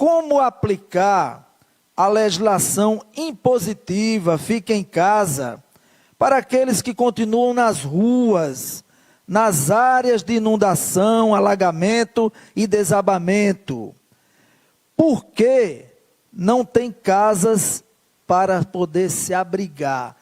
como aplicar a legislação impositiva, fica em casa, para aqueles que continuam nas ruas, nas áreas de inundação, alagamento e desabamento. Por que não tem casas para poder se abrigar?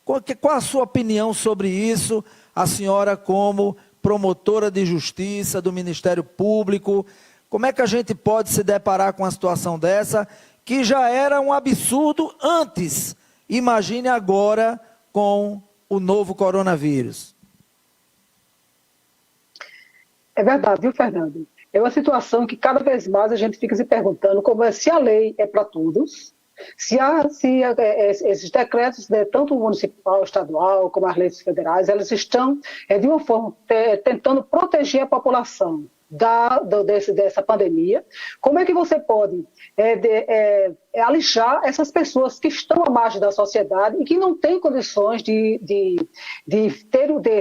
Qual a sua opinião sobre isso, a senhora como promotora de justiça do Ministério Público? Como é que a gente pode se deparar com uma situação dessa, que já era um absurdo antes? Imagine agora com o novo coronavírus. É verdade, viu, Fernando? É uma situação que cada vez mais a gente fica se perguntando como se a lei é para todos, se esses decretos, tanto municipal, estadual, como as leis federais, elas estão, de uma forma, tentando proteger a população dessa pandemia. Como é que você pode alistar essas pessoas que estão à margem da sociedade e que não têm condições de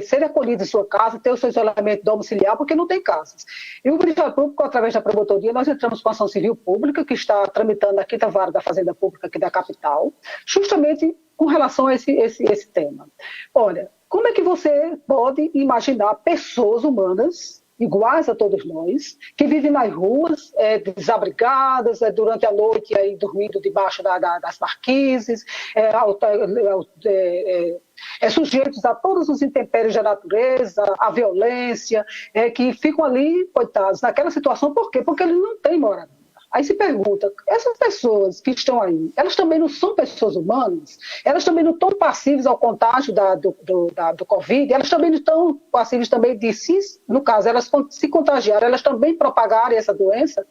ser acolhidas em sua casa, ter o seu isolamento domiciliar, porque não tem casas. E o Ministério Público, através da promotoria, nós entramos com a ação civil pública, que está tramitando na 5ª Vara da Fazenda Pública aqui da capital, justamente com relação a esse tema. Olha, como é que você pode imaginar pessoas humanas iguais a todos nós, que vivem nas ruas, desabrigadas, durante a noite, dormindo debaixo das marquises, sujeitos a todos os intempéries da natureza, à violência, que ficam ali, coitados, naquela situação. Por quê? Porque eles não têm moradia. Aí se pergunta, essas pessoas que estão aí, elas também não são pessoas humanas? Elas também não estão passíveis ao contágio do Covid? Elas também não estão passíveis também no caso, elas se contagiarem, elas também propagarem essa doença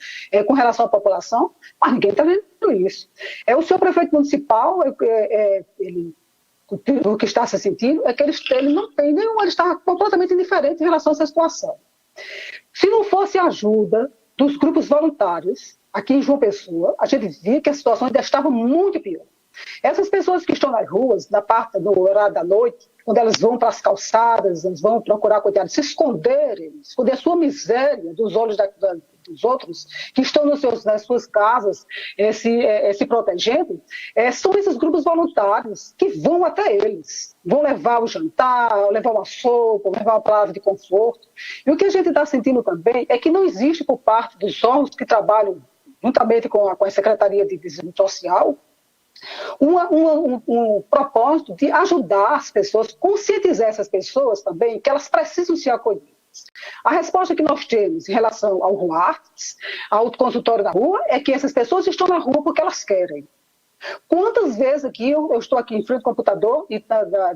com relação à população? Mas ninguém está vendo isso. O senhor prefeito municipal, o que está se sentindo é que ele não tem nenhum, ele está completamente indiferente em relação a essa situação. Se não fosse a ajuda dos grupos voluntários, aqui em João Pessoa, a gente via que a situação ainda estava muito pior. Essas pessoas que estão nas ruas, no horário da noite, quando elas vão para as calçadas, elas vão procurar cuidar, se esconder a sua miséria dos olhos dos outros, que estão nas suas casas se protegendo, são esses grupos voluntários que vão até eles, vão levar o jantar, levar uma sopa, levar uma palavra de conforto. E o que a gente está sentindo também é que não existe por parte dos órgãos que trabalham juntamente com a Secretaria de Desenvolvimento Social um propósito de ajudar as pessoas, conscientizar essas pessoas também que elas precisam ser acolhidas. A resposta que nós temos em relação ao RUARTES, ao consultório da rua, é que essas pessoas estão na rua porque elas querem. Quantas vezes aqui eu estou aqui em frente ao computador e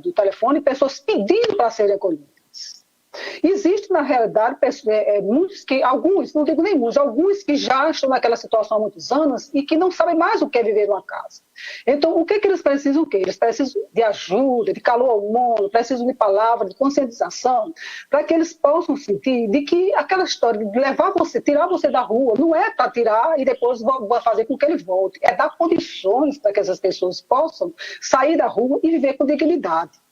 do telefone, pessoas pedindo para serem acolhidas. Existe, na realidade, alguns, não digo nem muitos, alguns que já estão naquela situação há muitos anos e que não sabem mais o que é viver numa casa. Então, o que eles precisam? Eles precisam de ajuda, de calor humano, precisam de palavra, de conscientização, para que eles possam sentir de que aquela história de tirar você da rua, não é para tirar e depois fazer com que ele volte, é dar condições para que essas pessoas possam sair da rua e viver com dignidade.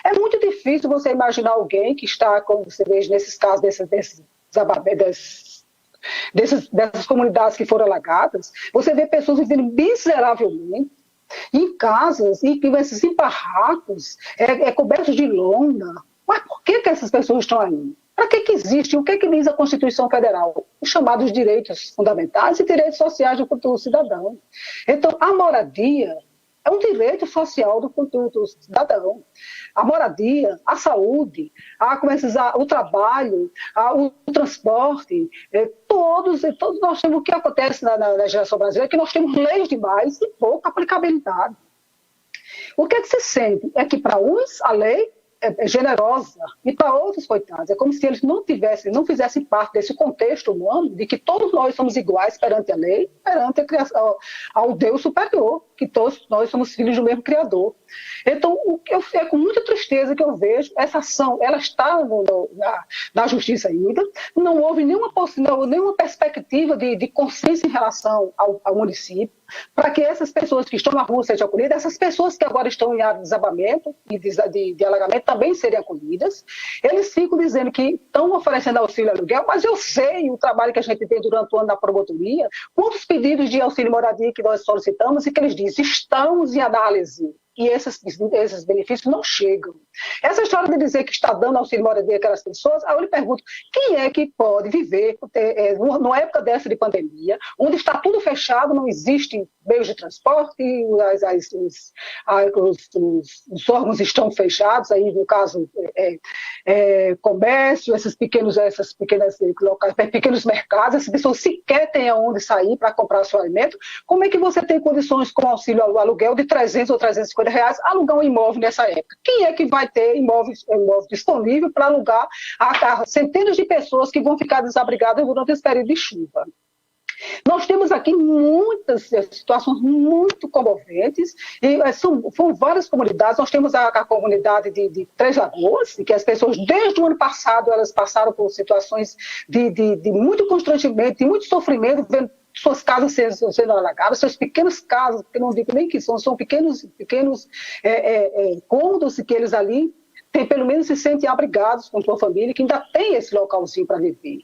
É muito difícil você imaginar alguém que está, como você vê nesses casos dessas comunidades que foram alagadas, você vê pessoas vivendo miseravelmente em casas, em barracos, cobertos de lona. Mas por que essas pessoas estão aí? Para que existe? O que diz a Constituição Federal? Os chamados direitos fundamentais e direitos sociais do cidadão. Então, a moradia é um direito social do cidadão. A moradia, a saúde, o trabalho, o transporte, todos nós temos o que acontece na legislação brasileira, é que nós temos leis demais e pouca aplicabilidade. O que se sente é que para uns a lei é generosa e para outros, coitados, é como se eles não fizessem parte desse contexto humano de que todos nós somos iguais perante a lei, perante ao Deus superior. que todos nós somos filhos do mesmo Criador. Então, é com muita tristeza que eu vejo essa ação, ela está na justiça ainda, não houve nenhuma perspectiva de consciência em relação ao município, para que essas pessoas que estão na rua sejam acolhidas, essas pessoas que agora estão em área de desabamento e de alagamento também serem acolhidas. Eles ficam dizendo que estão oferecendo auxílio aluguel, mas eu sei o trabalho que a gente tem durante o ano na promotoria, quantos pedidos de auxílio moradia que nós solicitamos e que eles dizem, estamos em análise. E esses benefícios não chegam. Essa história de dizer que está dando auxílio moradia àquelas pessoas, aí eu lhe pergunto, quem é que pode viver numa época dessa de pandemia, onde está tudo fechado, não existe meios de transporte, os órgãos estão fechados, aí no caso comércio, esses pequenos locais, pequenos mercados, essas pessoas sequer têm aonde sair para comprar seu alimento. Como é que você tem condições com auxílio ao aluguel de 300 ou 350 reais alugar um imóvel nessa época? Quem é que vai ter imóvel disponível para alugar a centenas de pessoas que vão ficar desabrigadas durante esse período de chuva? Nós temos aqui muitas situações muito comoventes, e são várias comunidades. Nós temos a comunidade de Três Lagoas, em que as pessoas, desde o ano passado, elas passaram por situações de muito constrangimento, de muito sofrimento, vendo suas casas sendo alagadas, seus pequenos casos, que não digo nem que são pequenos cômodos que eles ali pelo menos se sentem abrigados com sua família, que ainda tem esse localzinho para viver.